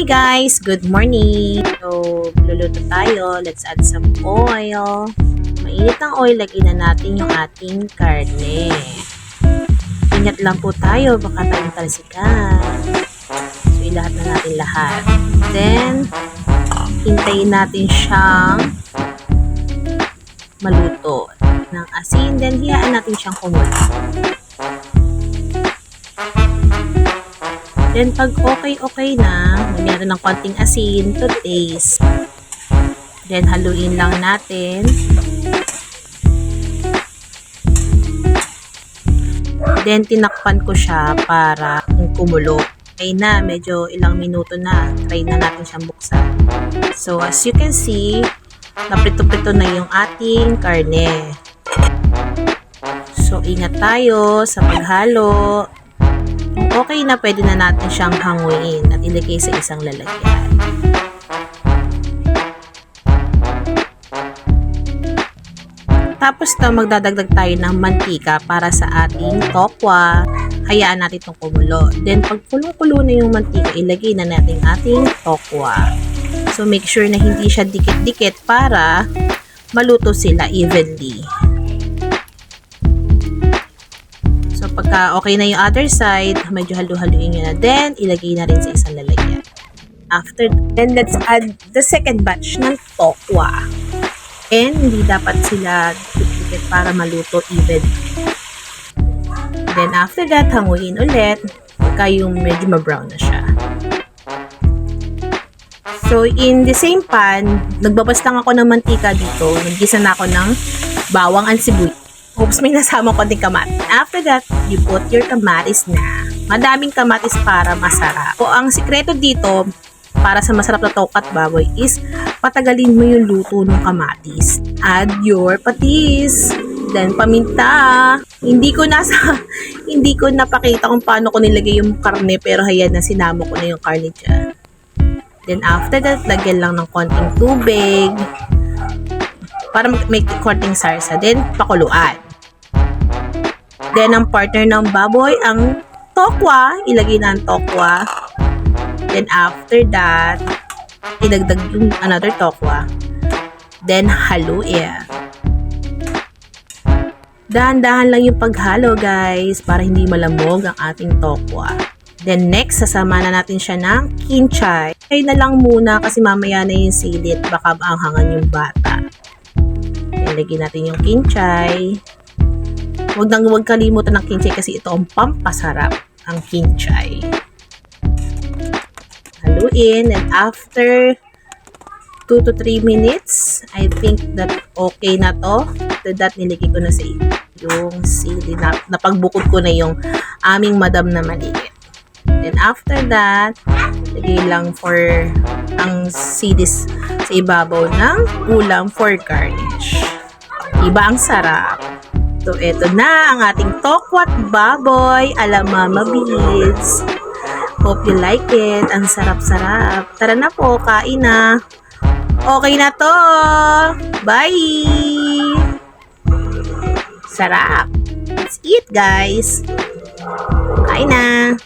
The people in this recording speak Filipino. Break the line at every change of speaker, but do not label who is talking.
Hi guys! Good morning! So, luluto tayo. Let's add some oil. Mainit ang oil, lagyan na natin yung ating karne. Ingat lang po tayo, baka tayong talsikan. So, ilahat na natin lahat. Then, hintayin natin siyang maluto ng asin. Then, hiyaan natin siyang kumulo. Then, pag okay na, lagyan ng konting asin to taste. Then, haluin lang natin. Then, tinakpan ko siya para kumulo. Okay na, medyo ilang minuto na. Try na natin siyang buksan. So, as you can see, naprito-prito na yung ating karne. So, ingat tayo sa paghalo. Kung okay na, pwede na natin siyang hanguin at ilagay sa isang lalagyan. Tapos na magdadagdag tayo ng mantika para sa ating tokwa. Hayaan natin itong kumulo. Then, pag kulong-kulo na yung mantika, ilagay na natin ating tokwa. So, make sure na hindi siya dikit-dikit para maluto sila evenly. So, pagka okay na yung other side, medyo halu-haluin nyo na. Then, ilagay na rin sa isang lalagyan. After, then let's add the second batch ng tokwa. And, hindi dapat sila dikit-dikit para maluto even. Then, after that, hanguin ulit. Pagka yung medyo ma-brown na siya. So, in the same pan, nagbabas lang ako ng mantika dito. Naggisa na ako ng bawang and sibuyas. Oops, may nasama ko din kamatis. After that, you put your kamatis na. Madaming kamatis para masarap. So, ang sikreto dito, para sa masarap na tokat baboy is patagalin mo yung luto ng kamatis. Add your patis. Then, paminta. Hindi ko napakita kung paano ko nilagay yung karne, pero hayan na, sinama ko na yung karne dyan. Then, after that, lagyan lang ng konting tubig para make konting sarsa. Then, pakuluan. Then, ang partner ng baboy, ang tokwa. Ilagay na ang tokwa. Then, after that, idagdag yung another tokwa. Then, haluin. Dahan-dahan lang yung paghalo, guys, para hindi malamog ang ating tokwa. Then, next, sasama na natin siya ng kinchay. Kaya na lang muna kasi mamaya na yung silit. Baka maanghangan yung bata. Ilagay natin yung kinchay. Huwag kalimutan ng kinchay kasi ito ang pampasarap, ang kinchay. Haluin, and after 2 to 3 minutes, I think that okay na to. After that, nilagay ko na sa yung sili. Napagbukod ko na yung aming madam na maliit. Then after that, lagay lang for ang silis sa ibabaw ng ulam for garnish. Iba ang sarap. So, eto na ang ating tokwat baboy ala Mama Beads. Hope you like it. Ang sarap-sarap. Tara na po, kain na. Okay na to. Bye! Sarap. Let's eat, guys. Kain na.